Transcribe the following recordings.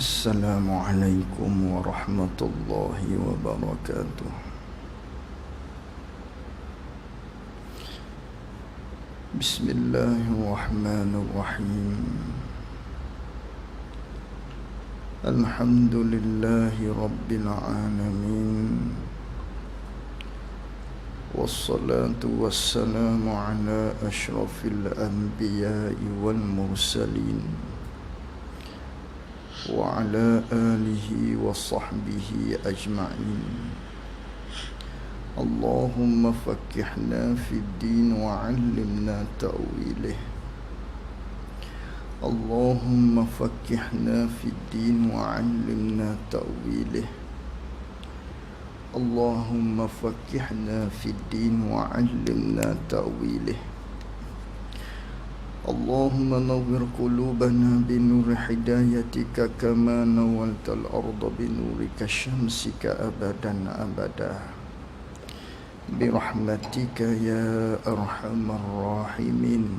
Assalamualaikum warahmatullahi wabarakatuh. Bismillahirrahmanirrahim. Alhamdulillahi rabbil alamin. Wassalatu wassalamu ala ashrafil anbiya'i wal mursalin wa ala alihi wa sahbihi ajma'in. Allahumma faqqihna fid din wa 'allimna ta'wilih. Allahumma faqqihna fid din wa 'allimna ta'wilih. Allahumma faqqihna fid din wa 'allimna ta'wilih. Allahumma nawwir qulubana binuri hidayatika kama nawwaltal arda binurika syamsika abadan abada birahmatika ya arhamar rahimin.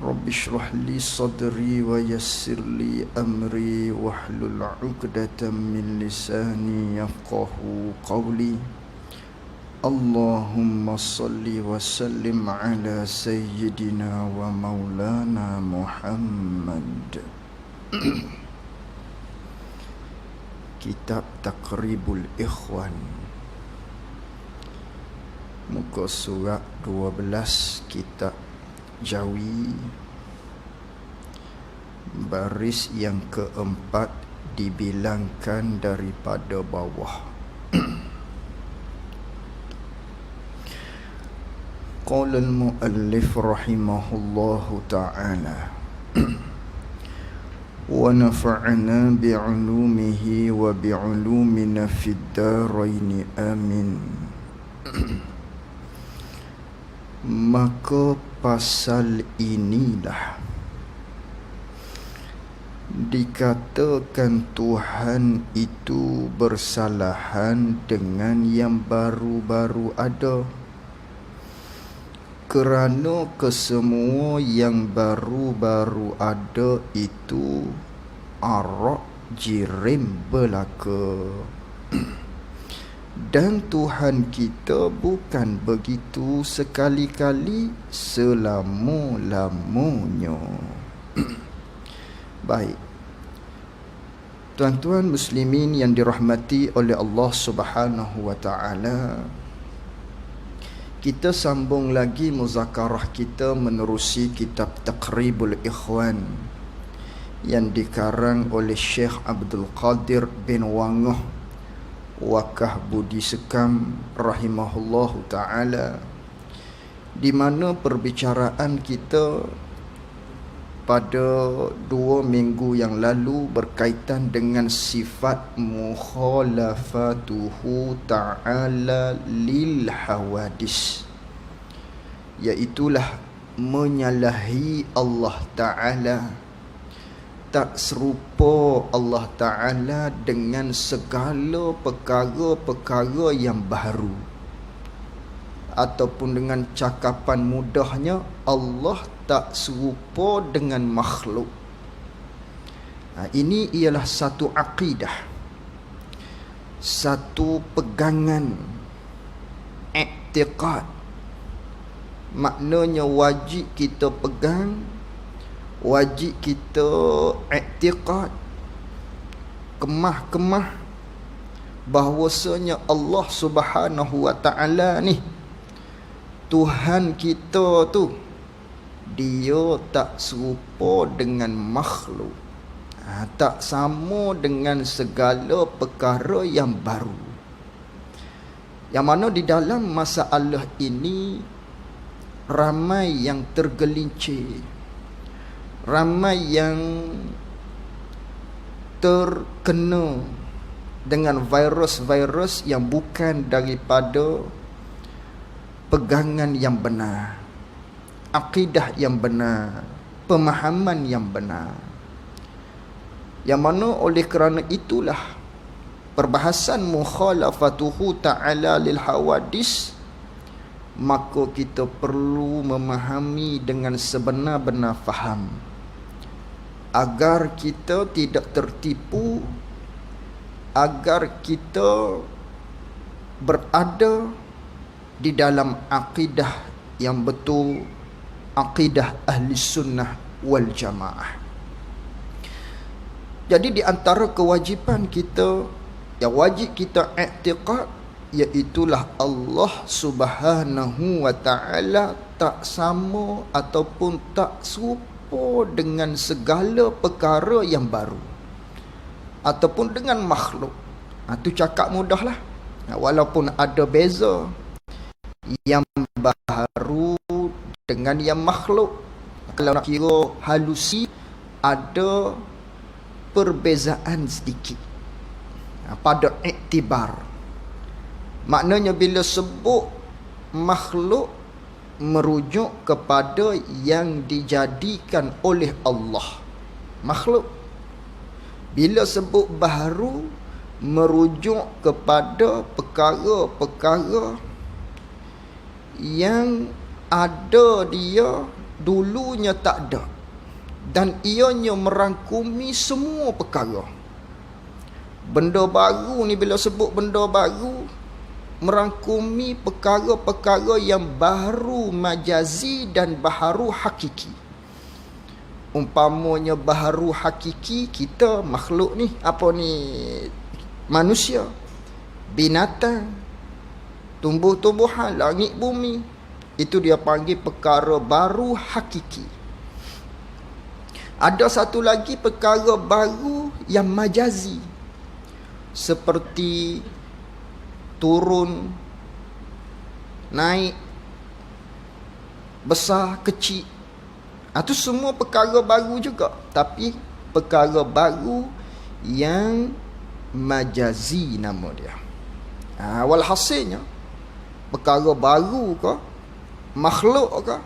Rabbi shrah li sadri wa yassir li amri wahlul 'uqdatam min lisani yafqahu qawli. Allahumma salli wa sallim ala sayyidina wa maulana Muhammad. Kitab Taqribul Ikhwan, muka surat 12, kitab Jawi, baris yang keempat dibilangkan daripada bawah. Qala al-muallif rahimahullahu ta'ala wa nafa'ana bi'ulumihi wa bi'ulumina fid darain amin. Maka pasal inilah dikatakan Tuhan itu bersalahan dengan yang baru-baru ada, kerana kesemua yang baru-baru ada itu arak jirim belaka. Dan Tuhan kita bukan begitu sekali-kali, selama-lamanya. Baik, tuan-tuan muslimin yang dirahmati oleh Allah Subhanahu wa ta'ala, kita sambung lagi muzakarah kita menerusi kitab Taqribul Ikhwan yang dikarang oleh Syekh Abdul Qadir bin Wangah Wakah Budi Sekam rahimahullahu ta'ala, di mana perbicaraan kita pada 2 minggu yang lalu berkaitan dengan sifat mukhalafatuhu ta'ala lil hawadis, iaitulah menyalahi Allah Ta'ala, tak serupa Allah Ta'ala dengan segala perkara-perkara yang baru, ataupun dengan cakapan mudahnya, Allah tak serupa dengan makhluk. Ini ialah satu akidah, satu pegangan, i'tiqad. Maknanya wajib kita pegang, wajib kita i'tiqad, kemah-kemah bahwasanya Allah Subhanahu wa ta'ala ni, Tuhan kita tu, dia tak serupa dengan makhluk, tak sama dengan segala perkara yang baru. Yang mana di dalam masalah ini ramai yang tergelincir, ramai yang terkena dengan virus-virus yang bukan daripada pegangan yang benar, akidah yang benar, pemahaman yang benar. Yang mana oleh kerana itulah perbahasan mukhalafatuhu ta'ala lil hawadis, maka kita perlu memahami dengan sebenar-benar faham agar kita tidak tertipu, agar kita berada di dalam akidah yang betul, akidah ahli sunnah wal jamaah. Jadi di antara kewajipan kita yang wajib kita i'tiqad, iaitulah Allah Subhanahu wa ta'ala tak sama ataupun tak serupa dengan segala perkara yang baru ataupun dengan makhluk. Itu cakap mudahlah. Walaupun ada beza yang baru dengan yang makhluk. Kalau nak kira halusi, ada perbezaan sedikit pada iktibar. Maknanya bila sebut makhluk, merujuk kepada yang dijadikan oleh Allah makhluk. Bila sebut baharu, merujuk kepada perkara-perkara yang ada dia dulunya tak ada, dan ianya merangkumi semua perkara. Benda baru ni, bila sebut benda baru, merangkumi perkara-perkara yang baharu majazi dan baharu hakiki. Umpamanya baharu hakiki, kita makhluk ni, apa ni, manusia, binatang, tumbuh-tumbuhan, langit bumi, itu dia panggil perkara baru hakiki. Ada satu lagi perkara baru yang majazi, seperti turun, naik, besar, kecil. Itu semua perkara baru juga, tapi perkara baru yang majazi nama dia. Walhasilnya, perkara baru ke, makhluk ke,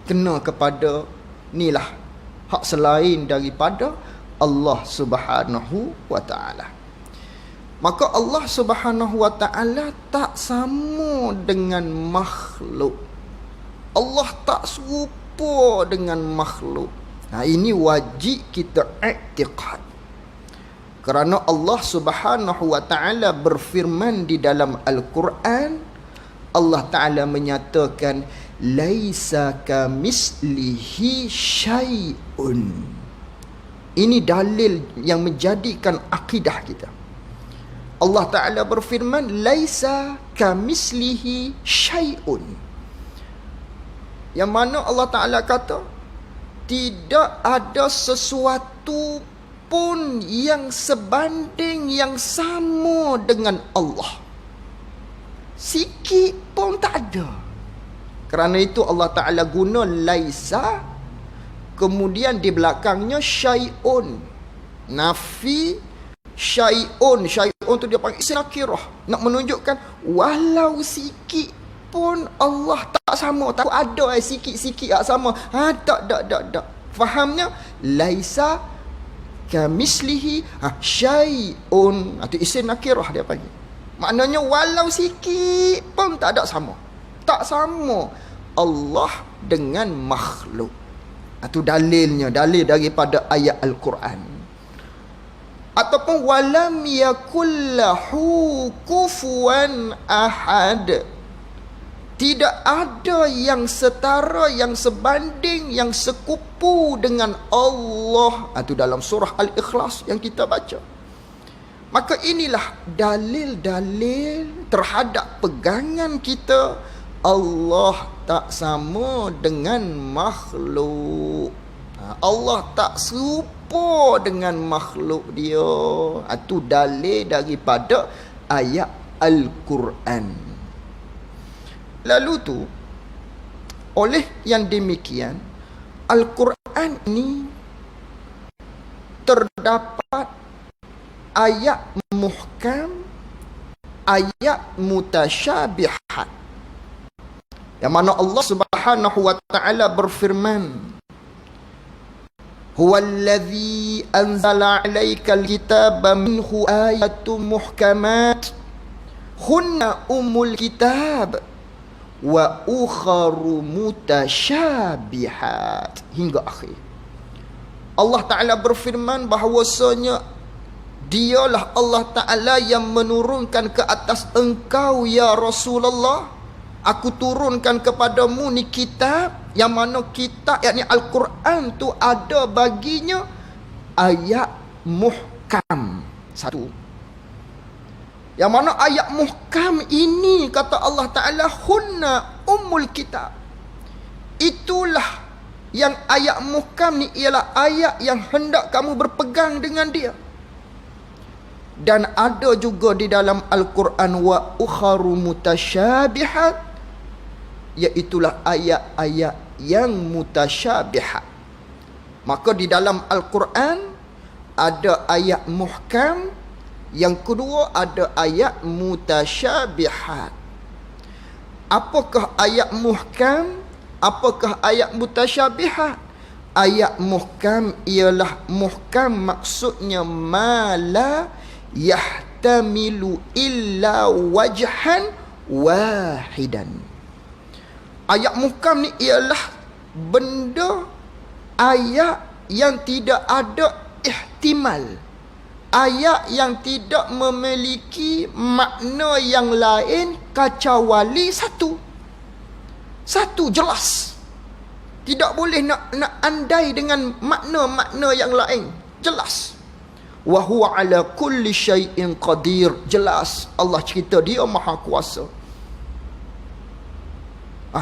kena kepada nilah hak selain daripada Allah Subhanahu wa ta'ala. Maka Allah Subhanahu wa ta'ala tak sama dengan makhluk. Allah tak serupa dengan makhluk. Ini wajib kita i'tiqad. Kerana Allah Subhanahu wa ta'ala berfirman di dalam Al-Quran, Allah Ta'ala menyatakan, laisa kamislihi syai'un. Ini dalil yang menjadikan akidah kita. Allah Ta'ala berfirman, laisa kamislihi syai'un. Yang mana Allah Ta'ala kata, tidak ada sesuatu pun yang sebanding, yang sama dengan Allah. Sikit pun tak ada. Kerana itu Allah Ta'ala guna laisa, kemudian di belakangnya syai'un. Nafi syai'un. Syai'un tu dia panggil isim nakirah, nak menunjukkan walau sikit pun Allah tak sama. Tak ada sikit-sikit tak sama. Tak. Fahamnya? Laisa kamislihi syai'un. Itu isim nakirah dia panggil. Maknanya walau sikit pun tak ada sama. Tak sama Allah dengan makhluk. Itu dalilnya, dalil daripada ayat Al-Quran. Ataupun walam yakullahu kufuwan ahad. Tidak ada yang setara, yang sebanding, yang sekupu dengan Allah. Itu dalam surah Al-Ikhlas yang kita baca. Maka inilah dalil-dalil terhadap pegangan kita, Allah tak sama dengan makhluk. Allah tak serupa dengan makhluk dia. Itu dalil daripada ayat Al-Quran. Lalu tu, oleh yang demikian, Al-Quran ini terdapat ayat muhkam, ayat mutasyabihat, yang mana Allah Subhanahu wa ta'ala berfirman, huwallazi anzala 'alaikal kitaba minhu ayatun muhkamat hunna ummul kitab wa ukharu mutasyabihat, hingga akhir. Allah Ta'ala berfirman bahawasanya dialah Allah Ta'ala yang menurunkan ke atas engkau ya Rasulullah. Aku turunkan kepadamu ni kitab, yang mana kitab yakni Al-Quran tu ada baginya ayat muhkam. Satu. Yang mana ayat muhkam ini kata Allah Ta'ala hunna ummul kitab. Itulah yang ayat muhkam ni ialah ayat yang hendak kamu berpegang dengan dia. Dan ada juga di dalam Al-Quran wa ukharu mutasyabihat, iaitulah ayat-ayat yang mutasyabihat. Maka di dalam Al-Quran ada ayat muhkam, yang kedua ada ayat mutasyabihat. Apakah ayat muhkam? Apakah ayat mutasyabihat? Ayat muhkam ialah muhkam, maksudnya mala yahtamilu illa wajhan wahidan. Ayat muhkam ni ialah benda, ayat yang tidak ada ihtimal, ayat yang tidak memiliki makna yang lain kecuali satu jelas. Tidak boleh nak andai dengan makna-makna yang lain. Jelas. Wa huwa ala kulli syai'in qadir. Jelas. Allah cerita dia maha kuasa.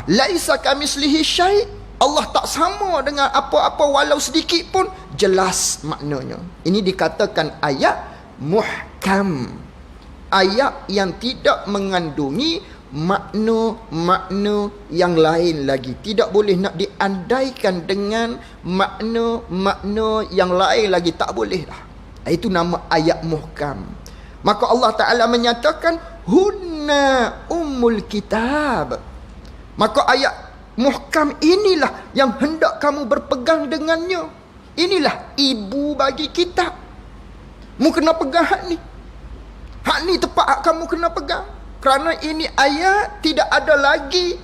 Laisa kamislihi syai'. Allah tak sama dengan apa-apa walau sedikit pun. Jelas maknanya. Ini dikatakan ayat muhkam. Ayat yang tidak mengandungi makna-makna yang lain lagi. Tidak boleh nak diandaikan dengan makna-makna yang lain lagi. Tak boleh lah. Itu nama ayat muhkam. Maka Allah Ta'ala menyatakan hunna ummul kitab. Maka ayat muhkam inilah yang hendak kamu berpegang dengannya. Inilah ibu bagi kitab. Mu kena pegang hak ni. Hak ni tepat hak kamu kena pegang. Kerana ini ayat tidak ada lagi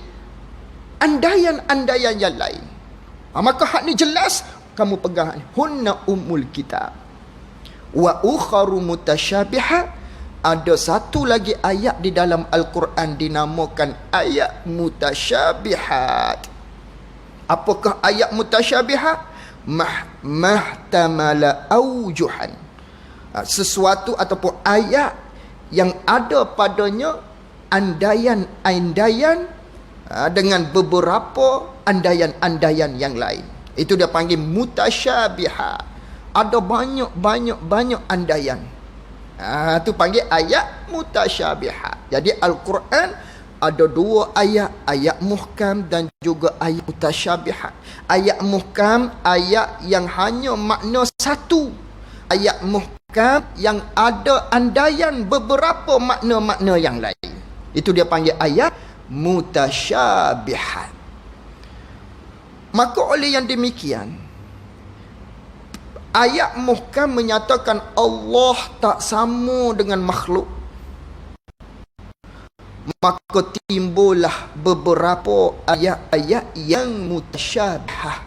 andaian-andaian yang lain. Maka hak ni jelas kamu pegang. Hunna ummul kitab. Wa ukharu mutasyabihat. Ada satu lagi ayat di dalam Al-Quran dinamakan ayat mutasyabihat. Apakah ayat mutasyabihat? Mahtamala aujuhan. Sesuatu ataupun ayat yang ada padanya andaian-andaian dengan beberapa andaian-andaian yang lain. Itu dia panggil mutasyabihat. Ada banyak andaian. Itu panggil ayat mutasyabihat. Jadi Al-Quran ada dua ayat. Ayat muhkam dan juga ayat mutasyabihat. Ayat muhkam, ayat yang hanya makna satu. Ayat muhkam yang ada andaian beberapa makna-makna yang lain. Itu dia panggil ayat mutasyabihat. Maka oleh yang demikian, ayat muhkam menyatakan Allah tak sama dengan makhluk. Maka timbullah beberapa ayat-ayat yang mutasyabihah.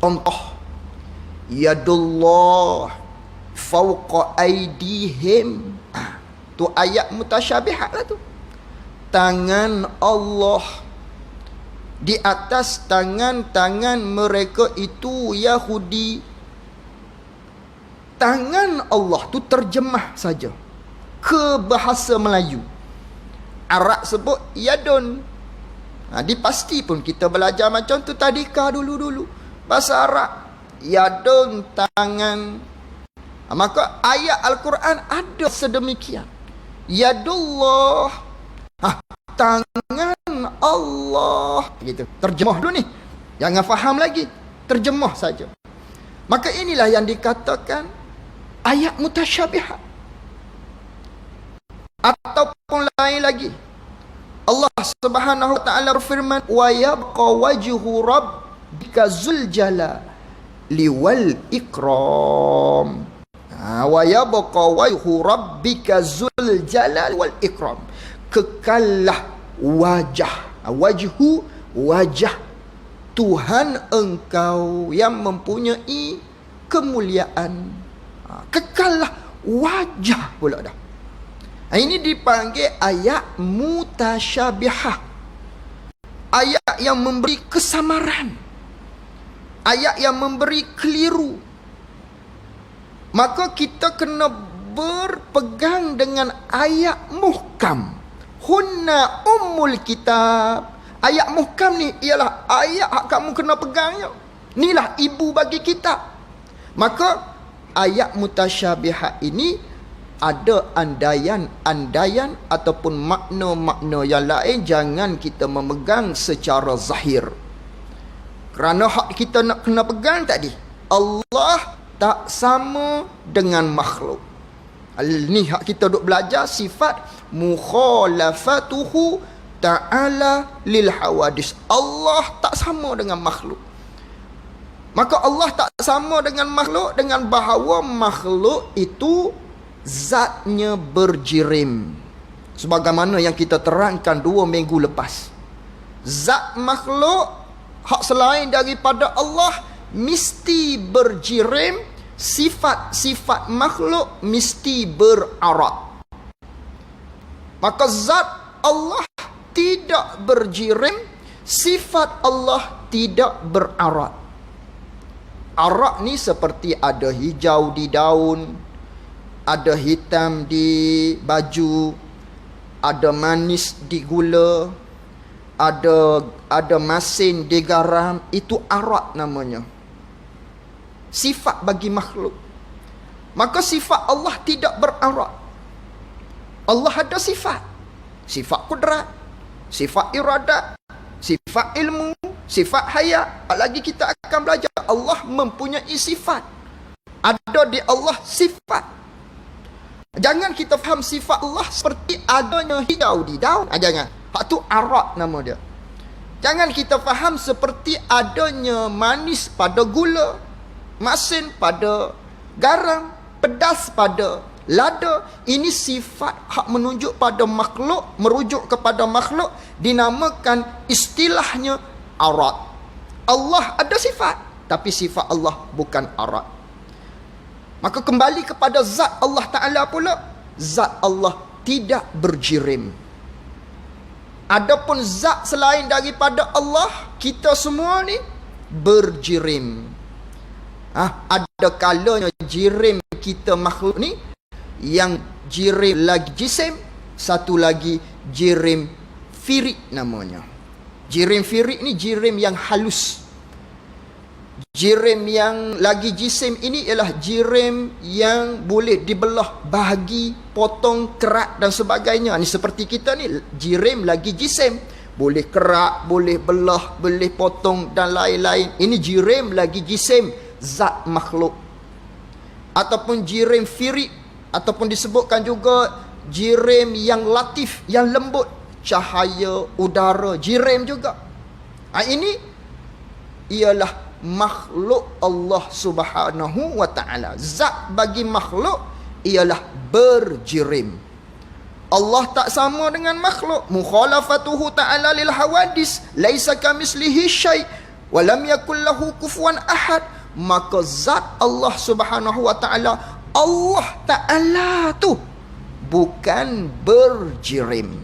Contoh, yadullah fawqa aydihim. Tu ayat mutasyabihat lah tu. Tangan Allah di atas tangan-tangan mereka itu Yahudi. Tangan Allah tu terjemah saja ke bahasa Melayu. Arab sebut yadun. Dipasti pun kita belajar macam tu tadika dulu-dulu. Bahasa Arab yadun, tangan. Maka ayat Al-Quran ada sedemikian. Yadullah, tangan Allah. Gitu. Terjemah dulu ni. Jangan faham lagi. Terjemah saja. Maka inilah yang dikatakan ayat mutasyabihat. Ataupun lain lagi, Allah Subhanahu wa taala berfirman wa yabqa wajhu rabbika zul jalali wal ikram. Wa yabqa wajhu rabbika zul jalali wal ikram. Kekallah wajah, wajhu, wajah Tuhan engkau yang mempunyai kemuliaan. Kekallah wajah pula dah. Ini dipanggil ayat mutasyabihah. Ayat yang memberi kesamaran. Ayat yang memberi keliru. Maka kita kena berpegang dengan ayat muhkam. Hunna ummul kitab. Ayat muhkam ni ialah ayat yang kamu kena pegangnya. Inilah ibu bagi kitab. Maka ayat mutasyabihat ini ada andaian ataupun makna-makna yang lain, jangan kita memegang secara zahir. Kerana hak kita nak kena pegang tadi, Allah tak sama dengan makhluk. Ni hak kita duk belajar sifat mukhalafatuhu ta'ala lil hawadis. Allah tak sama dengan makhluk. Maka Allah tak sama dengan makhluk dengan bahawa makhluk itu zatnya berjirim. Sebagaimana yang kita terangkan 2 minggu lepas. Zat makhluk, hak selain daripada Allah, mesti berjirim. Sifat-sifat makhluk mesti berarat. Maka zat Allah tidak berjirim, sifat Allah tidak berarat. Arat ni seperti ada hijau di daun, ada hitam di baju, ada manis di gula, ada masin di garam. Itu arat namanya. Sifat bagi makhluk. Maka sifat Allah tidak berarat. Allah ada sifat. Sifat kudrat, sifat iradat, sifat ilmu, sifat hayat. Lagi kita akan belajar Allah mempunyai sifat. Ada di Allah sifat. Jangan kita faham sifat Allah seperti adanya hijau di daun. Jangan. Hak tu arat nama dia. Jangan kita faham seperti adanya manis pada gula, masin pada garam, pedas pada lada. Ini sifat hak menunjuk pada makhluk, merujuk kepada makhluk, dinamakan istilahnya arat. Allah ada sifat, tapi sifat Allah bukan arat. Maka kembali kepada zat Allah Ta'ala pula. Zat Allah tidak berjirim. Adapun zat selain daripada Allah, kita semua ni berjirim. Ada kalanya jirim kita makhluk ni, yang jirim lagi jisim, satu lagi jirim firik namanya. Jirim firik ni jirim yang halus. Jirim yang lagi jisim ini ialah jirim yang boleh dibelah, bahagi, potong, kerak dan sebagainya. Ini seperti kita ni, jirim lagi jisim. Boleh kerak, boleh belah, boleh potong dan lain-lain. Ini jirim lagi jisim, zat makhluk. Ataupun jirim firik, ataupun disebutkan juga jirim yang latif, yang lembut. Cahaya, udara, jirim juga. Ini ialah makhluk Allah Subhanahu wa ta'ala. Zat bagi makhluk ialah berjirim. Allah tak sama dengan makhluk. Mukhalafatuhu ta'ala lil hawadis, laisa kamislihi syai' wa lam yakul lahu kufuwan ahad. Maka zat Allah Subhanahu wa ta'ala, Allah Ta'ala tu bukan berjirim.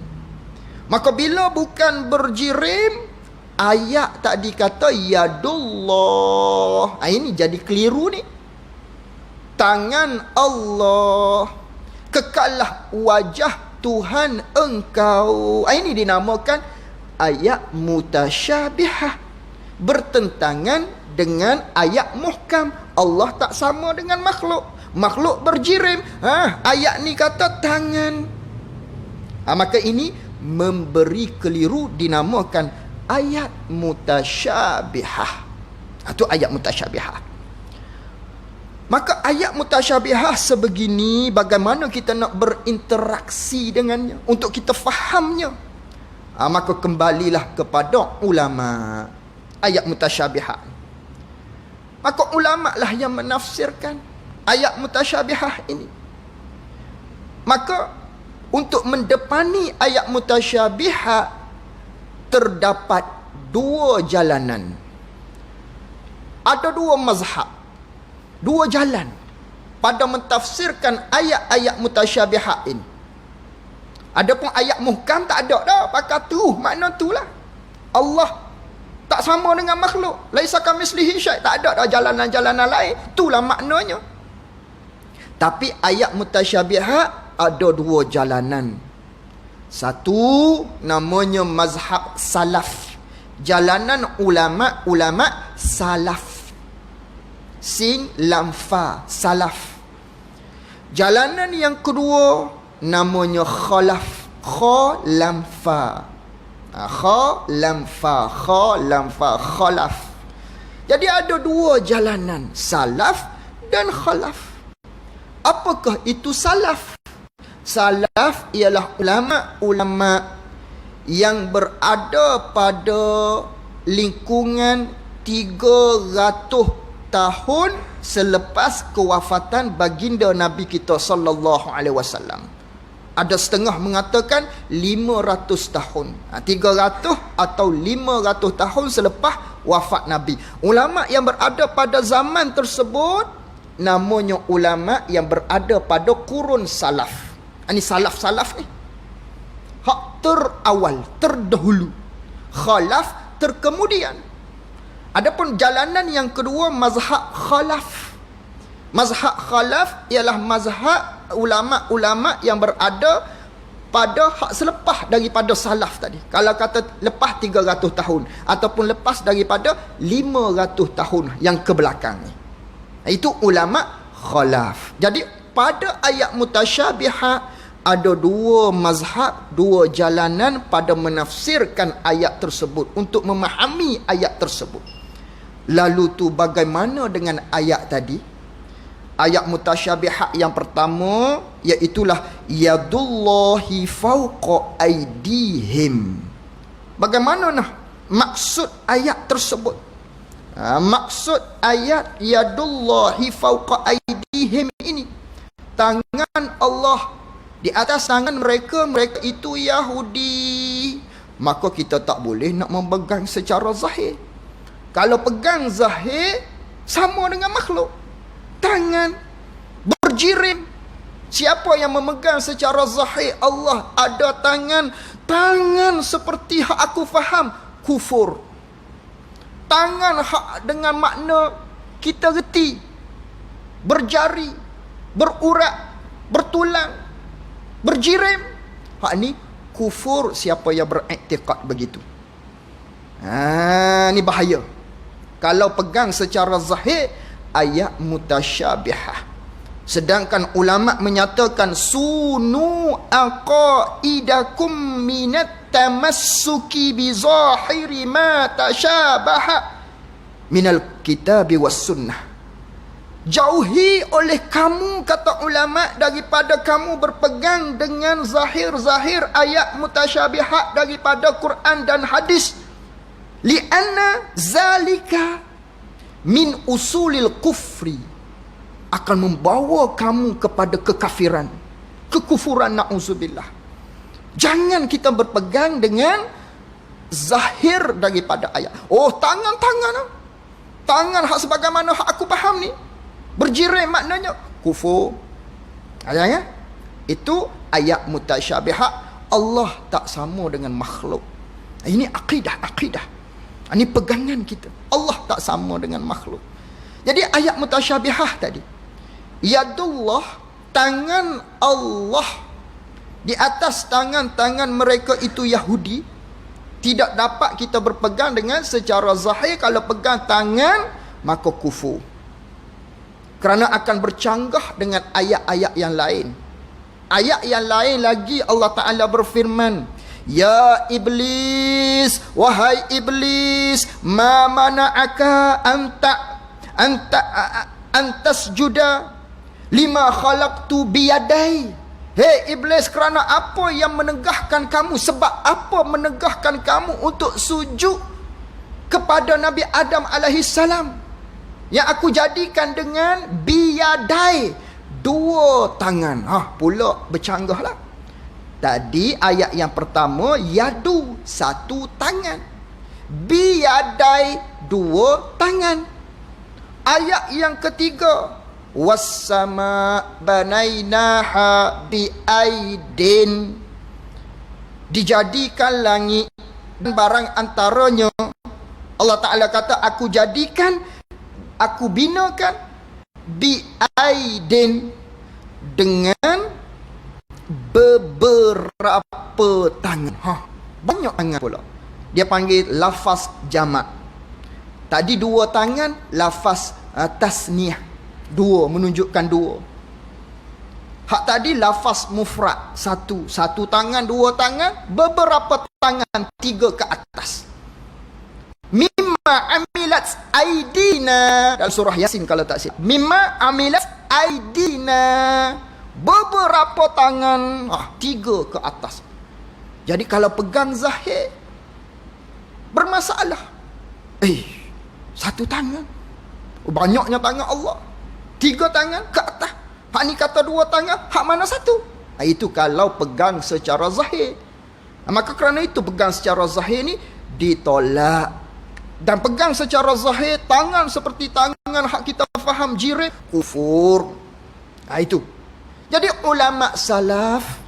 Maka bila bukan berjirim, ayat tadi kata yadullah. Ini jadi keliru ni. Tangan Allah. Kekallah wajah Tuhan engkau. Ini dinamakan ayat mutasyabihah. Bertentangan dengan ayat muhkam. Allah tak sama dengan makhluk. Makhluk berjirim. Ayat ni kata tangan. Maka ini memberi keliru, dinamakan ayat mutasyabihah. Itu ayat mutasyabihah. Maka ayat mutasyabihah sebegini, bagaimana kita nak berinteraksi dengannya untuk kita fahamnya. Maka kembalilah kepada ulama. Ayat mutasyabihah. Maka ulama lah yang menafsirkan ayat mutasyabihah ini. Maka untuk mendepani ayat mutasyabihah terdapat 2 jalanan. Ada 2 mazhab. dua jalan pada mentafsirkan ayat-ayat mutasyabihat ini. Adapun ayat muhkam tak ada dah, pakai tu makna itulah. Allah tak sama dengan makhluk. Laisa kamitslihi syai', tak ada dah jalanan-jalanan lain. Itulah maknanya. Tapi ayat mutasyabihat ada dua jalanan. Satu namanya mazhab salaf. Jalanan ulama salaf. Sin lam fa, salaf. Jalanan yang kedua namanya khalaf. Kha lam fa. Kha lam fa, kha lam fa, khalaf. Jadi ada dua jalanan, salaf dan khalaf. Apakah itu salaf? Salaf ialah ulama-ulama yang berada pada lingkungan 300 tahun selepas kewafatan baginda Nabi kita sallallahu alaihi wasallam. Ada setengah mengatakan 500 tahun. 300 atau 500 tahun selepas wafat Nabi. Ulama yang berada pada zaman tersebut namanya ulama yang berada pada kurun salaf. Ini salaf-salaf ni. Hak terawal, terdahulu. Khalaf terkemudian. Adapun jalanan yang kedua mazhab khalaf. Mazhab khalaf ialah mazhab ulama-ulama yang berada pada hak selepas daripada salaf tadi. Kalau kata lepas 300 tahun ataupun lepas daripada 500 tahun yang ke belakang ni. Itu ulama khalaf. Jadi pada ayat mutasyabihat ada dua mazhab, dua jalanan pada menafsirkan ayat tersebut untuk memahami ayat tersebut. Lalu tu bagaimana dengan ayat tadi? Ayat mutasyabihat yang pertama iaitulah yadullahi fawqa aydihim. Bagaimana nah maksud ayat tersebut? Maksud ayat yadullahi fawqa aydihim ini, tangan Allah di atas tangan mereka, mereka itu Yahudi. Maka kita tak boleh nak memegang secara zahir. Kalau pegang zahir sama dengan makhluk. Tangan berjirim. Siapa yang memegang secara zahir Allah ada tangan, tangan seperti hak aku faham kufur. Tangan hak dengan makna kita reti, berjari, berurat, bertulang, berjirim. Hak ni kufur siapa yang beriktikad begitu. Ni bahaya. Kalau pegang secara zahir ayat mutasyabihah. Sedangkan ulama menyatakan sunu aqaidakum minat tamassuki bi zahiri ma tasyabaha minal kitabi was sunnah. Jauhi oleh kamu, kata ulama, daripada kamu berpegang dengan zahir-zahir ayat mutasyabihat daripada Quran dan hadis. Lianna zalika min usulil kufri, akan membawa kamu kepada kekafiran, kekufuran, na'udzubillah. Jangan kita berpegang dengan zahir daripada ayat. Oh, tangan hak sebagaimana hak aku faham ni, berjirim maknanya kufur. Ayatnya itu ayat mutasyabihat. Allah tak sama dengan makhluk. Ini akidah. Ini pegangan kita. Allah tak sama dengan makhluk. Jadi ayat mutasyabihah tadi, yadullah, tangan Allah di atas tangan-tangan mereka itu Yahudi, tidak dapat kita berpegang dengan secara zahir. Kalau pegang tangan maka kufur, kerana akan bercanggah dengan ayat-ayat yang lain. Ayat yang lain lagi Allah Ta'ala berfirman, ya iblis, wahai iblis, ma mana'aka antasjuda lima khalaqtu biyadai. Hei iblis, kerana apa yang menegahkan kamu, sebab apa menegahkan kamu untuk sujud kepada Nabi Adam alaihissalam yang aku jadikan dengan biyadai, dua tangan. Pula bercanggah lah. Tadi ayat yang pertama yadu, satu tangan. Biyadai, dua tangan. Ayat yang ketiga, wassama banainaha biaidin, dijadikan langit dan barang antaranya. Allah Ta'ala kata, aku jadikan, aku binakan biaidin, dengan beberapa tangan. Banyak tangan pula. Dia panggil lafaz jamak. Tadi dua tangan, lafaz tasniah, dua, menunjukkan dua. Hak tadi lafaz mufrad, satu. Satu tangan, dua tangan, beberapa tangan, tiga ke atas. Mimma amilat aidina, dalam surah Yasin kalau tak silap. Mimma amilat aidina, beberapa tangan, tiga ke atas. Jadi kalau pegang zahir, bermasalah. Satu tangan, banyaknya tangan Allah, tiga tangan ke atas. Hak ni kata dua tangan, hak mana satu? Itu kalau pegang secara zahir. Maka kerana itu pegang secara zahir ni ditolak. Dan pegang secara zahir tangan seperti tangan hak kita faham jirib, kufur. Itu. Jadi ulama salaf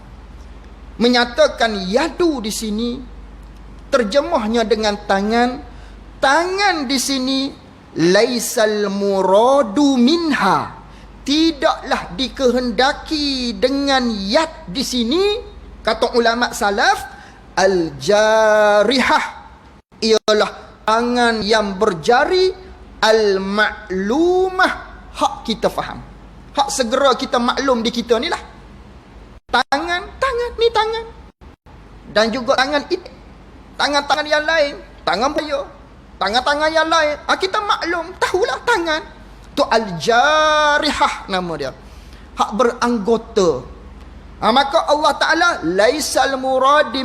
menyatakan yadu di sini terjemahnya dengan tangan. Tangan di sini laisal muradu minha, tidaklah dikehendaki dengan yad di sini, kata ulama salaf, al jarihah, ialah tangan yang berjari, al maklumah, hak kita faham, hak segera kita maklum di kita ni lah. Tangan ni tangan, dan juga tangan itu, tangan-tangan yang lain, tangan bayar, tangan-tangan yang lain, kita maklum, tahulah tangan tu al-jarihah nama dia, hak beranggota. Maka Allah Ta'ala laisal muradu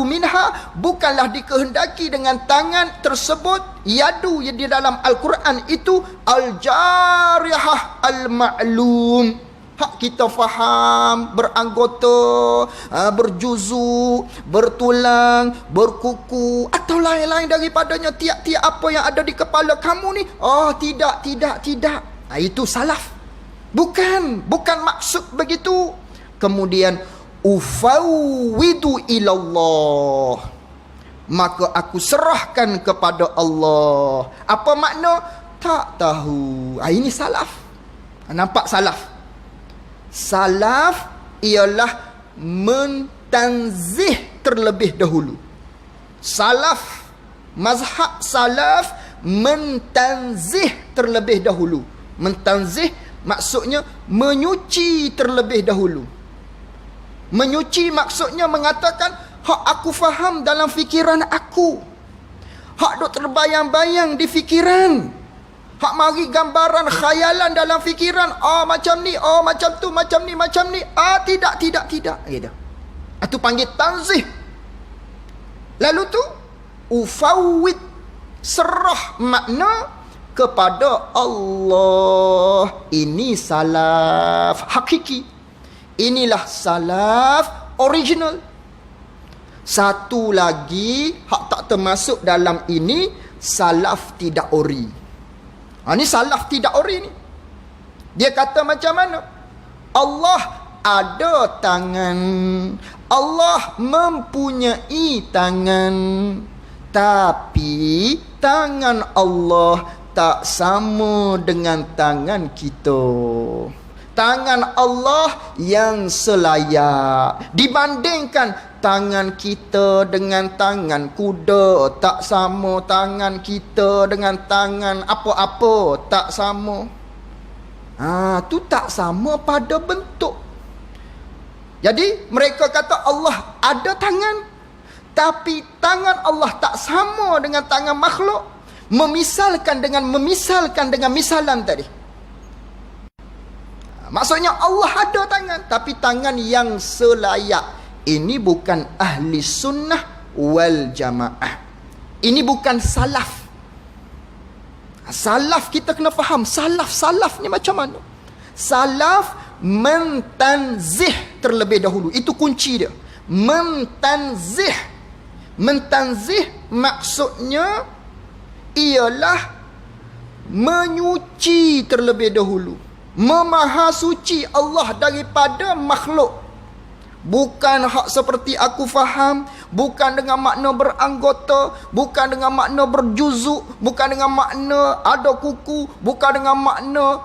minha, bukanlah dikehendaki dengan tangan tersebut, yadu yang di dalam Al-Quran itu al-jarihah al-ma'lum, hak kita faham, beranggota, berjuzu, bertulang, berkuku, atau lain-lain daripadanya, tiap-tiap apa yang ada di kepala kamu ni. Tidak. Itu salaf. Bukan maksud begitu. Kemudian ufawwidu ilallah, maka aku serahkan kepada Allah. Apa makna? Tak tahu. Ini salaf. Nampak salaf? Salaf ialah mentanzih terlebih dahulu. Salaf, mazhab salaf mentanzih terlebih dahulu. Mentanzih maksudnya menyuci terlebih dahulu. Menyuci maksudnya mengatakan hak aku faham dalam fikiran aku, hak duk terbayang-bayang di fikiran, hak mari gambaran khayalan dalam fikiran, macam ni, macam tu, macam ni, tidak gitu. Itu panggil tanzih. Lalu tu ufawwid, serah makna kepada Allah. Ini salaf hakiki. Inilah salaf original. Satu lagi hak tak termasuk dalam ini, salaf tidak ori. Ini salaf tidak ori ni. Dia kata macam mana? Allah ada tangan, Allah mempunyai tangan, tapi tangan Allah tak sama dengan tangan kita. Tangan Allah yang selayak. Dibandingkan tangan kita dengan tangan kuda, tak sama. Tangan kita dengan tangan apa-apa, tak sama. Tu tak sama pada bentuk. Jadi mereka kata Allah ada tangan, tapi tangan Allah tak sama dengan tangan makhluk. Memisalkan dengan misalan tadi. Maksudnya Allah ada tangan, tapi tangan yang selayak. Ini bukan ahli sunnah wal jamaah. Ini bukan salaf. Salaf kita kena faham. Salaf ni macam mana? Salaf mentanzih terlebih dahulu. Itu kunci dia. Mentanzih maksudnya ialah menyuci terlebih dahulu, memahasuci Allah daripada makhluk. Bukan hak seperti aku faham, bukan dengan makna beranggota, bukan dengan makna berjuzuk, bukan dengan makna ada kuku, bukan dengan makna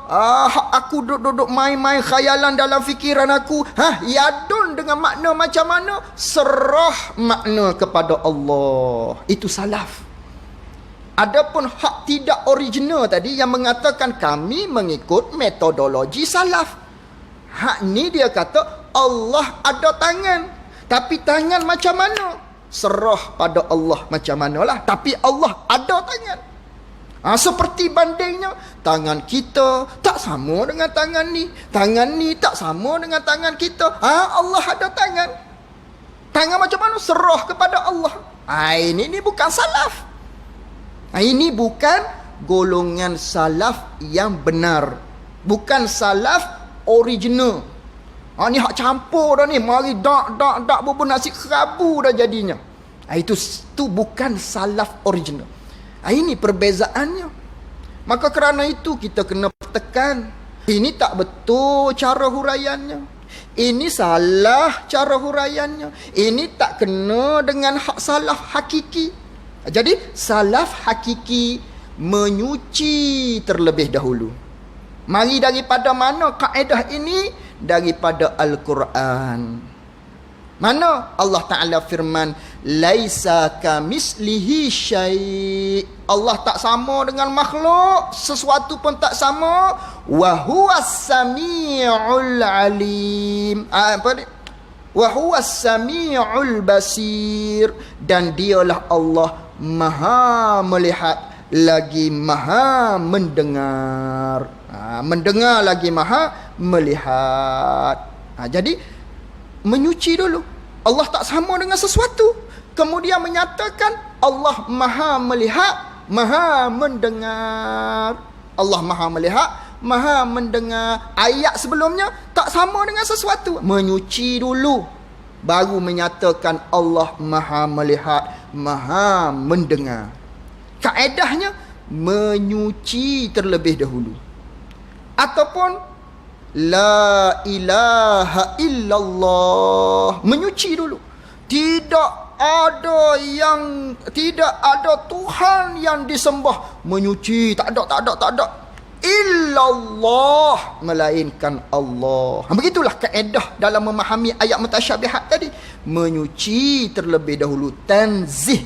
hak aku duduk-duduk main-main khayalan dalam fikiran aku. Yadun dengan makna macam mana? Serah makna kepada Allah. Itu salaf. Adapun hak tidak original tadi yang mengatakan kami mengikut metodologi salaf. Hak ni dia kata Allah ada tangan. Tapi tangan macam mana? Serah pada Allah macam manalah. Tapi Allah ada tangan. Seperti bandingnya, tangan kita tak sama dengan tangan ni. Tangan ni tak sama dengan tangan kita. Allah ada tangan. Tangan macam mana? Serah kepada Allah. Ini bukan salaf. Ini bukan golongan salaf yang benar. Bukan salaf original. Ni hak campur dah ni. Mari dak bubur nasi kerabu dah jadinya. Itu bukan salaf original. Ini perbezaannya. Maka kerana itu kita kena tekan. Ini tak betul cara huraiannya. Ini salah cara huraiannya. Ini tak kena dengan hak salaf hakiki. Jadi salaf hakiki menyuci terlebih dahulu. Mari daripada mana kaedah ini? Daripada Al-Quran. Mana Allah Ta'ala firman, laisa kamislihi syai'. Allah tak sama dengan makhluk, sesuatu pun tak sama. Wa huwas sami'ul alim. Apa ni? Wa huwas sami'ul basir. Dan dialah Allah Maha melihat lagi Maha mendengar. Mendengar lagi Maha melihat. Jadi menyuci dulu. Allah tak sama dengan sesuatu. Kemudian menyatakan Allah Maha melihat, Maha mendengar. Allah Maha melihat, Maha mendengar. Ayat sebelumnya tak sama dengan sesuatu. Menyuci dulu, baru menyatakan Allah Maha melihat, Maha mendengar. Kaedahnya menyuci terlebih dahulu. Ataupun la ilaha illallah, menyuci dulu. Tidak ada Tuhan yang disembah, menyuci, tak ada illallah, melainkan Allah. Begitulah kaedah dalam memahami ayat mutasyabihat tadi. Menyuci terlebih dahulu, tanzih.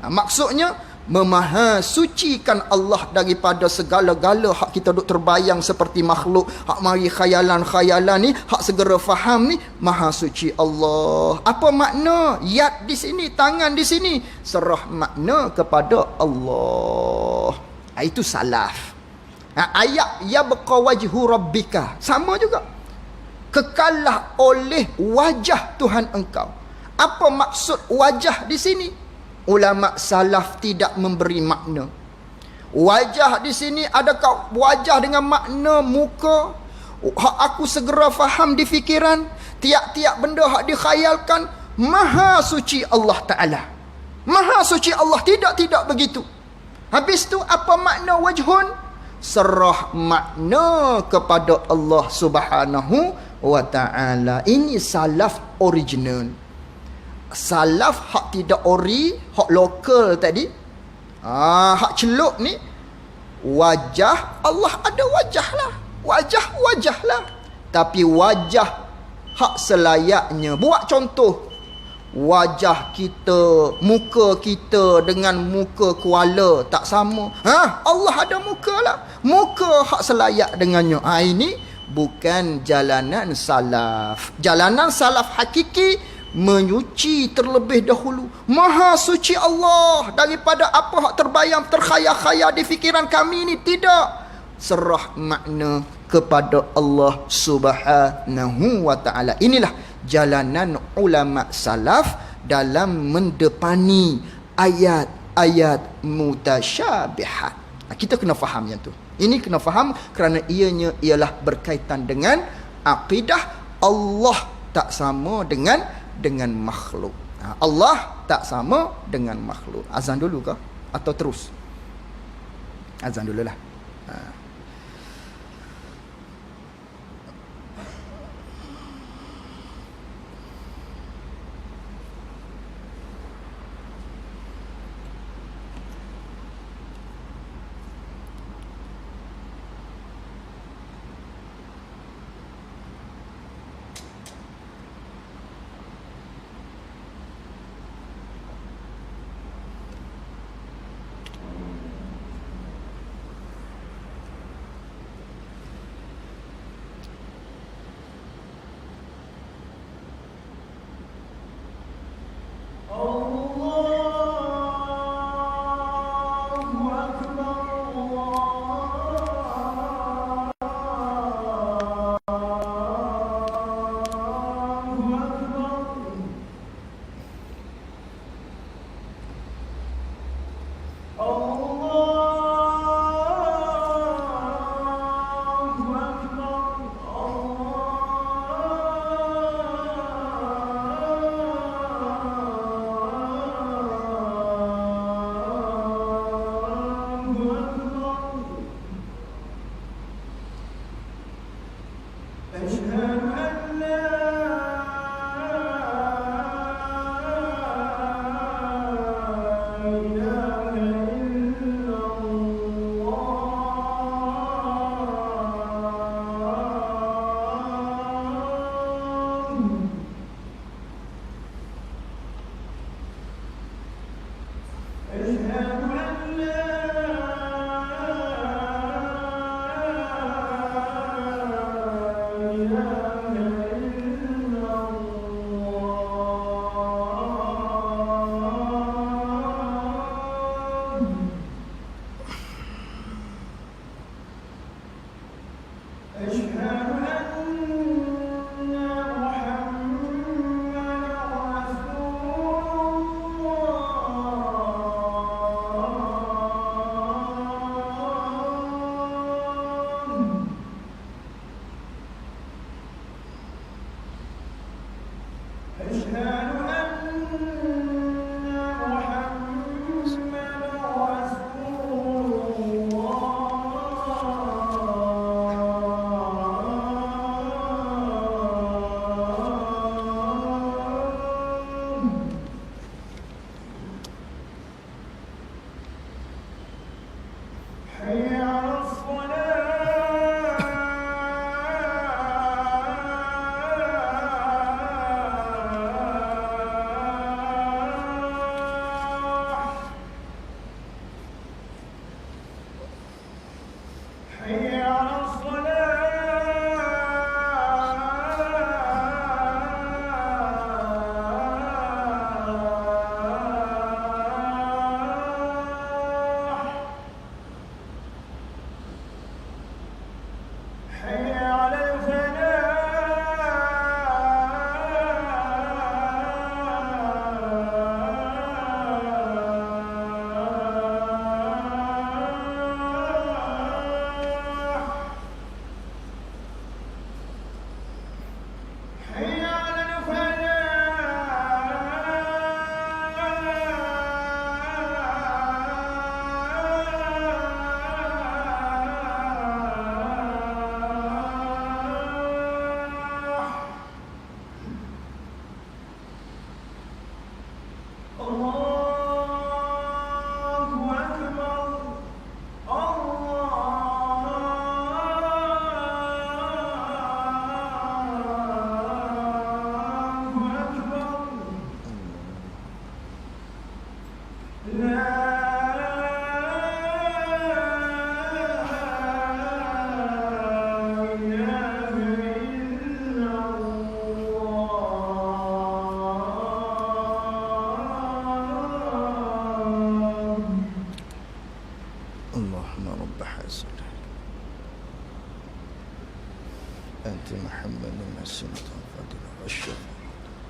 Maksudnya memahasucikan Allah daripada segala-gala hak kita duk terbayang seperti makhluk, hak mari khayalan-khayalan ni, hak segera faham ni. Maha suci Allah. Apa makna yad di sini, tangan di sini? Serah makna kepada Allah. Itu salaf. Ayat yabqa wajhu rabbika, sama juga. Kekallah oleh wajah Tuhan engkau. Apa maksud wajah di sini? Ulama salaf tidak memberi makna. Wajah di sini adakah wajah dengan makna muka? Hak aku segera faham di fikiran. Tiap-tiap benda hak dikhayalkan. Maha suci Allah Ta'ala. Maha suci Allah. Tidak begitu. Habis tu apa makna wajhun? Serah makna kepada Allah Subhanahu wa Ta'ala. Ini salaf original. Salaf hak tidak ori, hak lokal tadi, hak celup ni, wajah Allah ada wajah lah. Wajah lah. Tapi wajah hak selayaknya. Buat contoh, wajah kita, muka kita dengan muka kuala tak sama. Allah ada muka lah. Muka hak selayak dengannya. Ini bukan jalanan salaf. Jalanan salaf hakiki menyuci terlebih dahulu. Maha suci Allah daripada apa hak terbayang, terkhayal-khayal di fikiran kami ni. Tidak. Serah makna kepada Allah Subhanahu wa Ta'ala. Inilah jalanan ulama salaf dalam mendepani ayat-ayat mutasyabihat. Kita kena faham yang tu. Ini kena faham kerana ianya ialah berkaitan dengan akidah. Allah tak sama dengan makhluk. Allah tak sama dengan makhluk. Azan dulu ke? Atau terus? Azan dululah.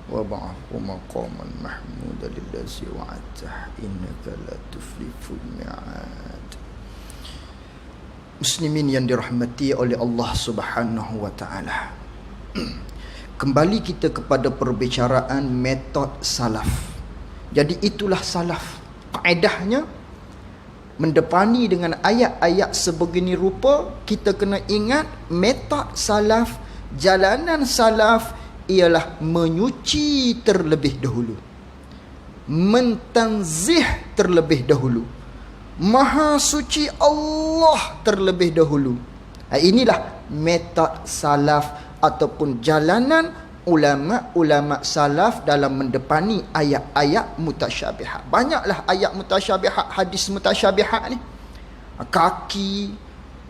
وابعثه مقاما محمودا الذي وعدته إنك لا تخلف الميعاد. Muslimin yang dirahmati oleh Allah Subhanahu wa taala. Kembali kita kepada perbicaraan metod salaf. Jadi itulah salaf. Kaedahnya mendepani dengan ayat-ayat sebegini rupa, kita kena ingat metod salaf, jalanan salaf ialah menyuci terlebih dahulu, mentanzih terlebih dahulu, maha suci Allah terlebih dahulu. Inilah metod salaf ataupun jalanan ulama-ulama salaf dalam mendepani ayat-ayat mutasyabihat. Banyaklah ayat mutasyabihat, hadis mutasyabihat ni. Kaki,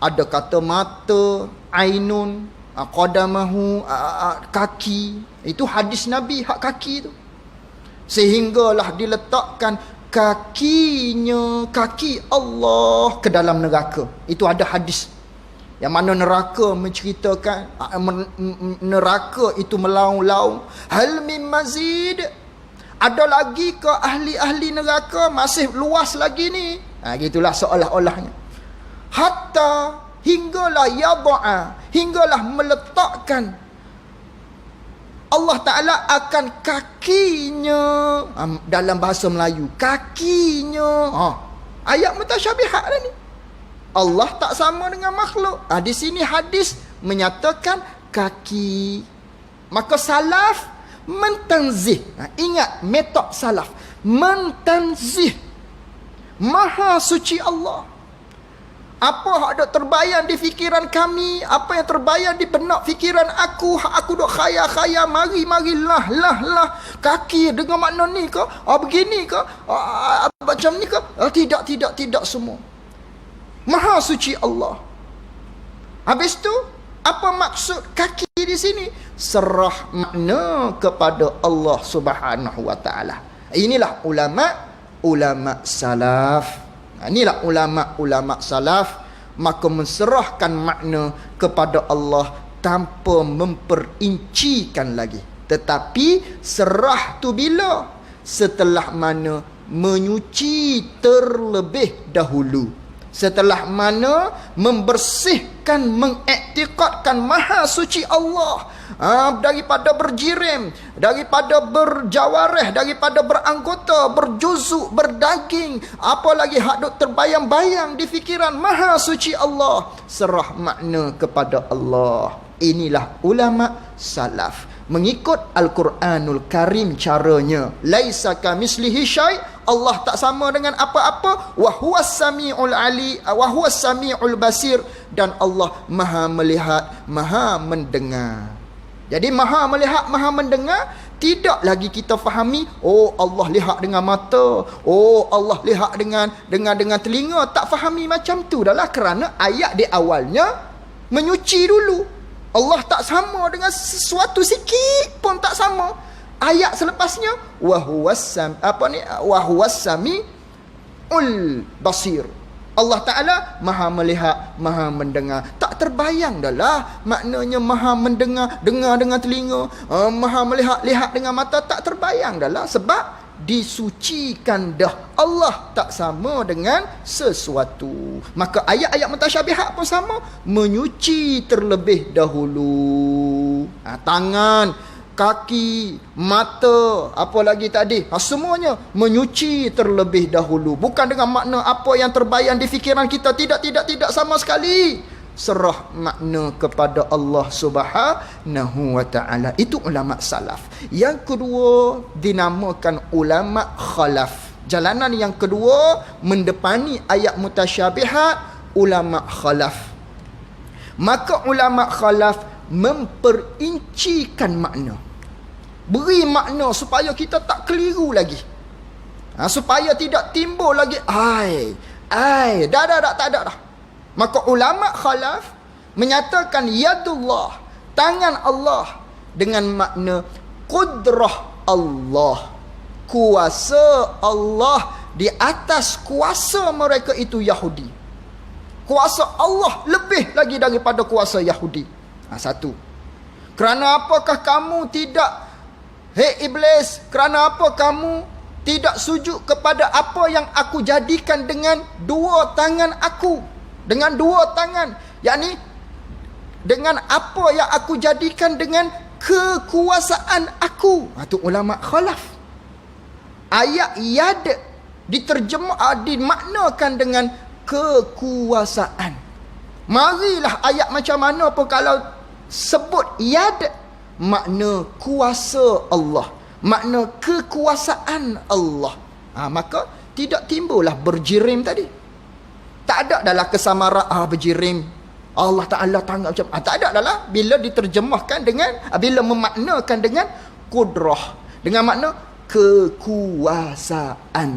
ada kata mata, ainun, qadamahu, kaki. Itu hadis Nabi hak kaki tu. Sehinggalah diletakkan kakinya, kaki Allah ke dalam neraka. Itu ada hadis. Yang mana neraka menceritakan, neraka itu melaung-laung, hal min mazid, ada lagi ke ahli-ahli neraka, masih luas lagi ni. Gitulah seolah-olahnya. Hatta hinggalah yada'a, hinggalah meletakkan Allah Ta'ala akan kakinya, dalam bahasa Melayu, kakinya. Ayat mutasyabihat lah ni. Allah tak sama dengan makhluk. Di sini hadis menyatakan kaki. Maka salaf mentanzih. Ingat metod salaf. Mentanzih. Maha suci Allah. Apa hak dok terbayang di fikiran kami, apa yang terbayang di benak fikiran aku, hak aku dok khayal-khayal, mari lah. Kaki dengan makna ni ke? Begini ke? Macam ni ke? Tidak semua. Maha suci Allah. Habis tu, apa maksud kaki di sini? Serah makna kepada Allah Subhanahu wa taala. Inilah ulama salaf. Inilah ulama salaf, maka menserahkan makna kepada Allah tanpa memperincikan lagi. Tetapi serah tu bila? Setelah mana menyuci terlebih dahulu. Setelah mana membersihkan, mengiktikadkan maha suci Allah, daripada berjirim, daripada berjawarih, daripada beranggota, berjuzuk, berdaging, apalagi hak duk terbayang-bayang di fikiran maha suci Allah, serah makna kepada Allah. Inilah ulama salaf, mengikut Al-Quranul Karim caranya. Laisa kamislihi syai', Allah tak sama dengan apa-apa. Wa huwas samiul ali, wa huwas samiul basir, dan Allah maha melihat, maha mendengar. Jadi maha melihat, maha mendengar, tidak lagi kita fahami, oh Allah lihat dengan mata, oh Allah lihat dengan telinga. Tak fahami macam tu dah lah, kerana ayat di awalnya menyuci dulu. Allah tak sama dengan sesuatu sikit pun tak sama. Ayat selepasnya wa huwas samiul basir. Allah Ta'ala maha melihat, maha mendengar. Tak terbayang dah lah maknanya maha mendengar, dengar dengan telinga, maha melihat, lihat dengan mata. Tak terbayang dah lah, sebab disucikan dah. Allah tak sama dengan sesuatu. Maka ayat-ayat mutasyabihat pun sama, menyuci terlebih dahulu. Tangan, kaki, mata, apa lagi tadi, semuanya menyuci terlebih dahulu. Bukan dengan makna apa yang terbayang di fikiran kita. Tidak sama sekali. Serah makna kepada Allah Subhanahu wa ta'ala. Itu ulama salaf. Yang kedua dinamakan ulama khalaf. Jalanan yang kedua mendepani ayat mutasyabihat, ulama khalaf. Maka ulama khalaf memperincikan makna, beri makna supaya kita tak keliru lagi, supaya tidak timbul lagi tak ada dah. Maka ulama khalaf menyatakan yadullah, tangan Allah, dengan makna kudrah Allah, kuasa Allah di atas kuasa mereka itu Yahudi. Kuasa Allah lebih lagi daripada kuasa Yahudi. Satu. Kerana apakah kamu tidak, hei iblis, kerana apa kamu tidak sujud kepada apa yang aku jadikan dengan dua tangan aku? Dengan dua tangan, yakni dengan apa yang aku jadikan dengan kekuasaan aku. Itu ulama khalaf. Ayat yad dimaknakan dengan kekuasaan. Marilah ayat macam mana pun kalau sebut yad, makna kuasa Allah, makna kekuasaan Allah. Maka tidak timbullah berjirim tadi. Tak ada dalam kesamaraan berjirim Allah Ta'ala tangan macam tak ada adalah bila diterjemahkan dengan bila memaknakan dengan kudrah, dengan makna kekuasaan.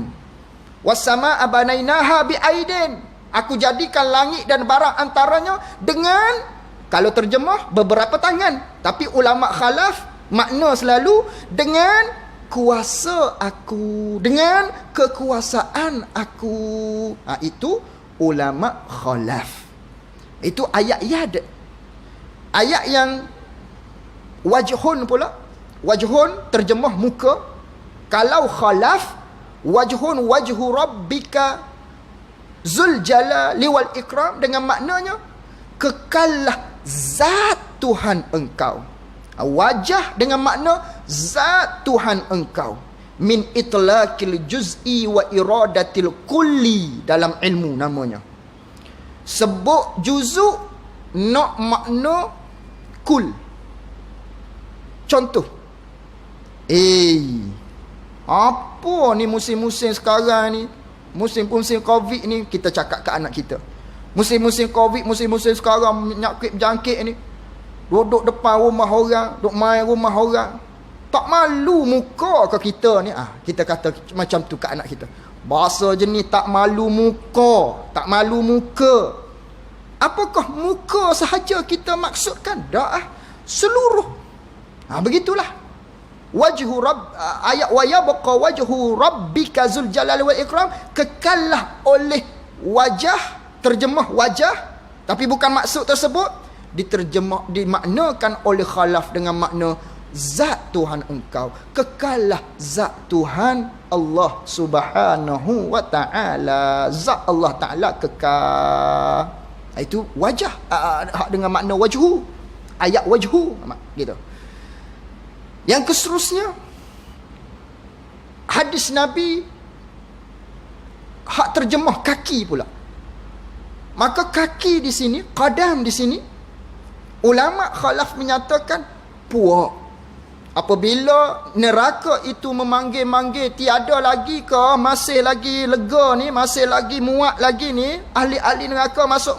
Wassamaa banainaha biaidin, aku jadikan langit dan barang antaranya dengan, kalau terjemah beberapa tangan, tapi ulama khalaf makna selalu dengan kuasa aku, dengan kekuasaan aku. Itu ulama khalaf. Itu ayat yad. Ayat yang wajhun pula, wajhun terjemah muka. Kalau khalaf, wajhun wajhu rabbika zul jalali wal ikram, dengan maknanya kekallah zat Tuhan engkau. Wajah dengan makna zat Tuhan engkau. Min itlaqil juz'i wa iradatil kulli, dalam ilmu namanya. Sebut juzuk nak makna kul. Contoh, apa ni musim-musim sekarang ni, musim-musim Covid ni, kita cakap ke anak kita, musim-musim Covid, musim-musim sekarang penyakit berjangkit ni, duduk depan rumah orang, duduk main rumah orang, tak malu muka ke kita ni? Kita kata macam tu ke anak kita. Bahasa jenis tak malu muka, tak malu muka. Apakah muka sahaja kita maksudkan? Tak, seluruh. Begitulah. Wajhu rabb, ayat wa yabqa wajhu rabbika zul jalali wal ikram, kekallah oleh wajah, terjemah wajah, tapi bukan maksud tersebut, diterjemah, dimaknakan oleh khalaf dengan makna zat Tuhan engkau, kekallah zat Tuhan Allah Subhanahu wa ta'ala, zat Allah Ta'ala kekal. Itu wajah dengan makna wajhu, ayat wajhu gitu. Yang keseterusnya, hadis Nabi hak terjemah kaki pula. Maka kaki di sini, qadam di sini, ulama khalaf menyatakan puak. Apabila neraka itu memanggil-manggil, tiada lagi ke, masih lagi lega ni, masih lagi muat lagi ni, ahli-ahli neraka masuk,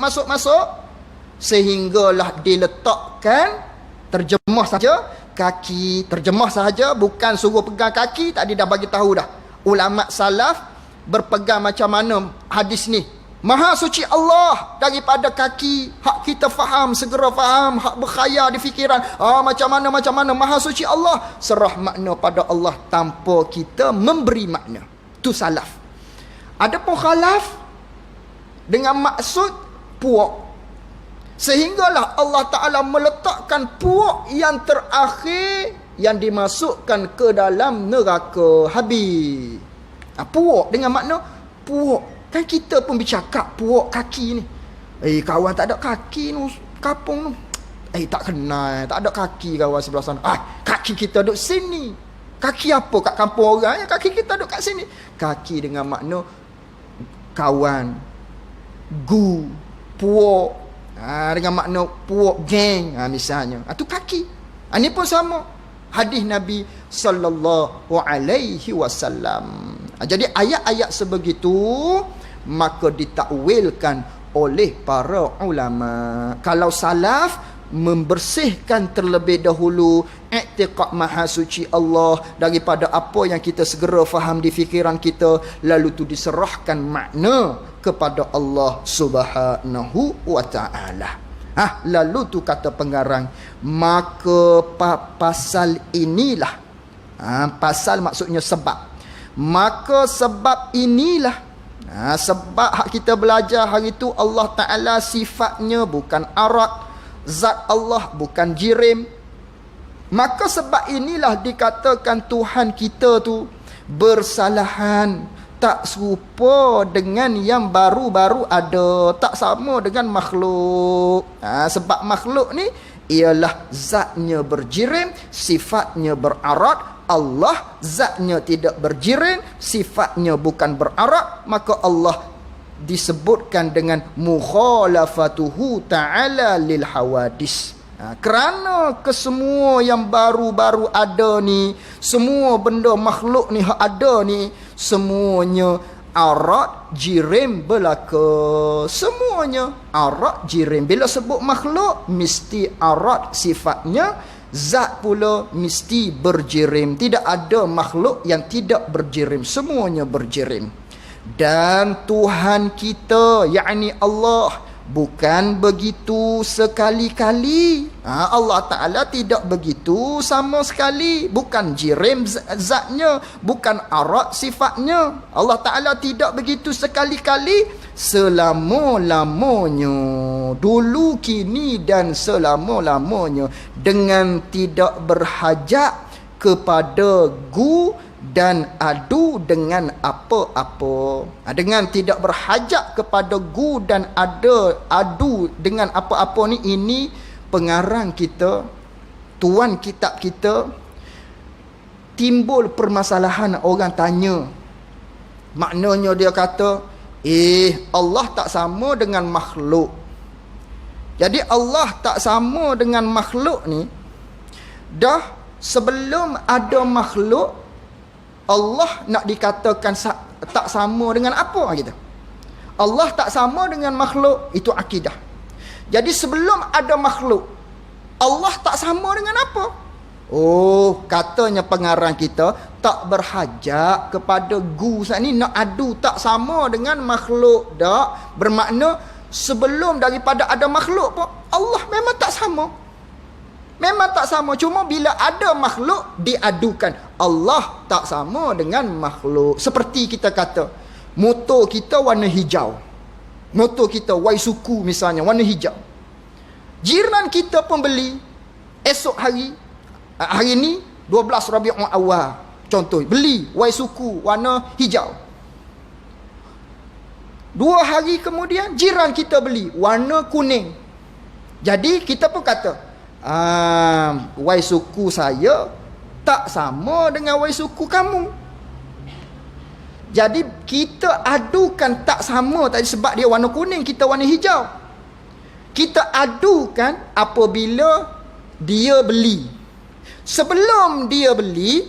sehinggalah diletakkan, terjemah saja kaki, terjemah sahaja, bukan suruh pegang kaki. Tadi dah bagi tahu dah, ulama salaf berpegang macam mana hadis ni. Maha suci Allah daripada kaki. Hak kita faham, segera faham, hak berkhayal di fikiran, macam mana maha suci Allah, serah makna pada Allah tanpa kita memberi makna. Tu salaf. Adapun khalaf dengan maksud puak, sehinggalah Allah Ta'ala meletakkan puak yang terakhir yang dimasukkan ke dalam neraka habis. Puak dengan makna puak. Kan kita pun bercakap puak kaki ni. Kawan tak ada kaki ni kapung tu. Tak kenal, tak ada kaki kawan sebelah sana. Kaki kita duduk sini. Kaki apa kat kampung orang? Kaki kita duduk kat sini. Kaki dengan makna kawan, gu, puak. Dengan makna puak geng, misalnya. Tu kaki. Ini pun sama. Hadis Nabi sallallahu alaihi wasallam. Jadi ayat-ayat sebegitu maka ditakwilkan oleh para ulama. Kalau salaf membersihkan terlebih dahulu i'tiqad maha suci Allah daripada apa yang kita segera faham di fikiran kita, lalu tu diserahkan makna kepada Allah Subhanahu wa ta'ala. Lalu tu kata pengarang, maka pasal inilah, pasal maksudnya sebab, maka sebab inilah, sebab hak kita belajar hari tu Allah Ta'ala sifatnya bukan arat, zat Allah bukan jirim. Maka sebab inilah dikatakan Tuhan kita tu bersalahan, tak serupa dengan yang baru-baru ada, tak sama dengan makhluk. Sebab makhluk ni ialah zatnya berjirim, sifatnya berarat, Allah zatnya tidak berjirim, sifatnya bukan berarak, maka Allah disebutkan dengan mukhalafatuhu ta'ala lil hawadis. Kerana kesemua yang baru-baru ada ni, semua benda makhluk ni ada ni, semuanya arat jirim belaka. Semuanya arat jirim. Bila sebut makhluk, mesti arat sifatnya. Zat pula mesti berjirim. Tidak ada makhluk yang tidak berjirim. Semuanya berjirim. Dan Tuhan kita, yakni Allah, bukan begitu sekali-kali. Allah Ta'ala tidak begitu sama sekali. Bukan jirim zatnya, bukan arak sifatnya. Allah Ta'ala tidak begitu sekali-kali. Selama-lamanya, dulu, kini dan selama-lamanya, dengan tidak berhajat kepada dan adu dengan apa-apa. Dengan tidak berhajat kepada dan adu dengan apa-apa ni, ini pengarang kita, tuan kitab kita, timbul permasalahan. Orang tanya, maknanya dia kata, Allah tak sama dengan makhluk. Jadi Allah tak sama dengan makhluk ni, dah sebelum ada makhluk, Allah nak dikatakan tak sama dengan apa gitu. Allah tak sama dengan makhluk, itu akidah. Jadi sebelum ada makhluk, Allah tak sama dengan apa? Oh, katanya pengarang kita, tak berhajat kepada saat ni, nak adu tak sama dengan makhluk dak. Bermakna sebelum daripada ada makhluk pun Allah memang tak sama. Memang tak sama. Cuma bila ada makhluk diadukan. Allah tak sama dengan makhluk. Seperti kita kata, motor kita warna hijau. Motor kita Waisuku misalnya, warna hijau. Jiran kita pun beli esok hari ni 12 Rabiul Awal, contoh, beli Waisuku warna hijau. 2 hari kemudian jiran kita beli warna kuning. Jadi kita pun kata, Waisuku saya tak sama dengan Waisuku kamu. Jadi kita adukan tak sama tadi sebab dia warna kuning, kita warna hijau. Kita adukan apabila dia beli. Sebelum dia beli,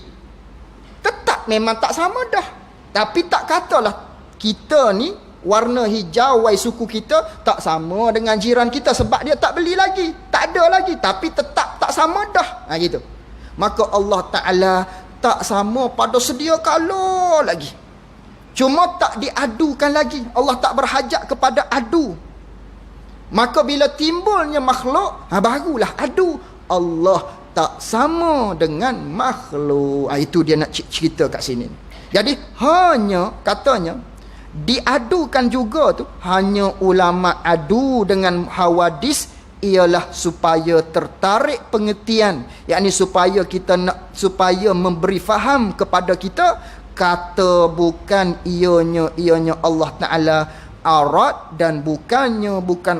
tetap memang tak sama dah. Tapi tak katalah kita ni warna hijau Waisuku kita tak sama dengan jiran kita sebab dia tak beli lagi, tak ada lagi, tapi tetap tak sama dah. Gitu. Maka Allah Ta'ala tak sama pada sedia kala lagi. Cuma tak diadukan lagi. Allah tak berhajat kepada adu. Maka bila timbulnya makhluk, barulah adu. Allah tak sama dengan makhluk. Itu dia nak cerita kat sini. Jadi hanya katanya diadukan juga tu, hanya ulama adu dengan hawadis ialah supaya tertarik pengertian, yakni supaya kita nak, supaya memberi faham kepada kita, kata bukan ianya Allah Ta'ala arat dan bukan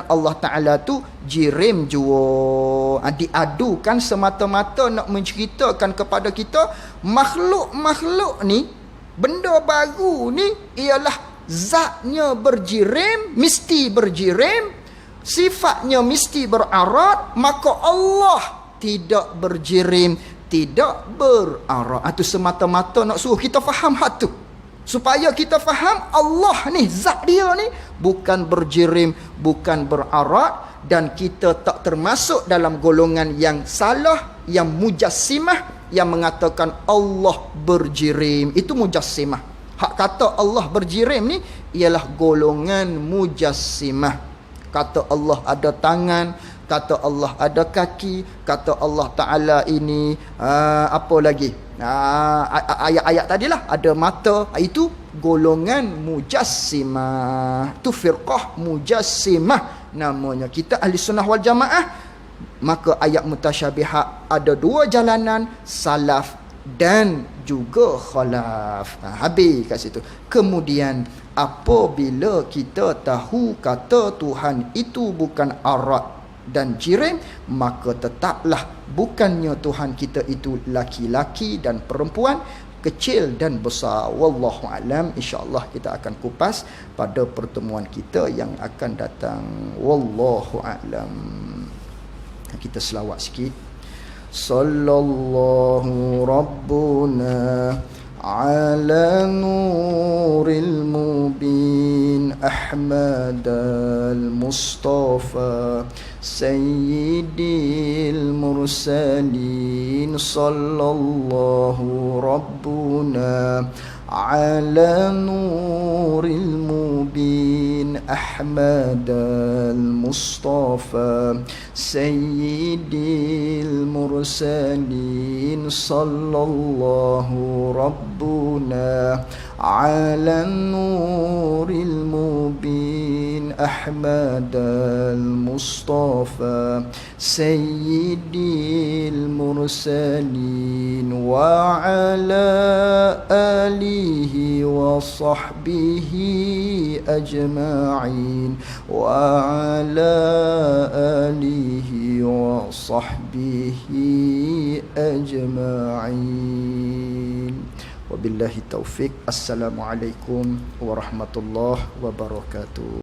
Allah Ta'ala tu jirim jua. Diadukan semata-mata nak menceritakan kepada kita makhluk-makhluk ni, benda baru ni ialah zatnya berjirim, mesti berjirim, sifatnya mesti berarat, maka Allah tidak berjirim, tidak berarat. Itu semata-mata nak suruh kita faham hak tu, supaya kita faham Allah ni, zat dia ni bukan berjirim, bukan berarat. Dan kita tak termasuk dalam golongan yang salah, yang mujassimah, yang mengatakan Allah berjirim. Itu mujassimah. Hak kata Allah berjirim ni ialah golongan mujassimah. Kata Allah ada tangan, kata Allah ada kaki, kata Allah Ta'ala ini apa lagi, ayat-ayat tadilah, ada mata. Itu golongan mujassimah. Itu firqah mujassimah namanya. Kita ahli sunnah wal jamaah, maka ayat mutasyabihat ada 2 jalanan, salaf dan juga khalaf. Habis kat situ. Kemudian apabila kita tahu kata Tuhan itu bukan arat, dan jiran, maka tetaplah bukannya Tuhan kita itu laki-laki dan perempuan, kecil dan besar. Wallahu alam. InsyaAllah kita akan kupas pada pertemuan kita yang akan datang. Wallahu alam. Kita selawat sikit. Sallallahu Rabbuna ala nuril mubin Ahmad al-Mustafa Sayyidil mursalin. Sallallahu Rabbuna ala nuril mubin Ahmad al-Mustafa Sayyidil mursalin. Sallallahu Rabbuna ala nuril mubin Ahmad al-Mustafa Sayyidil mursalin wa ala alihi wa sahbihi ajma'in wa ala alihi wa sahbihi ajma'in. Wabillahi taufik. Assalamualaikum warahmatullahi wabarakatuh.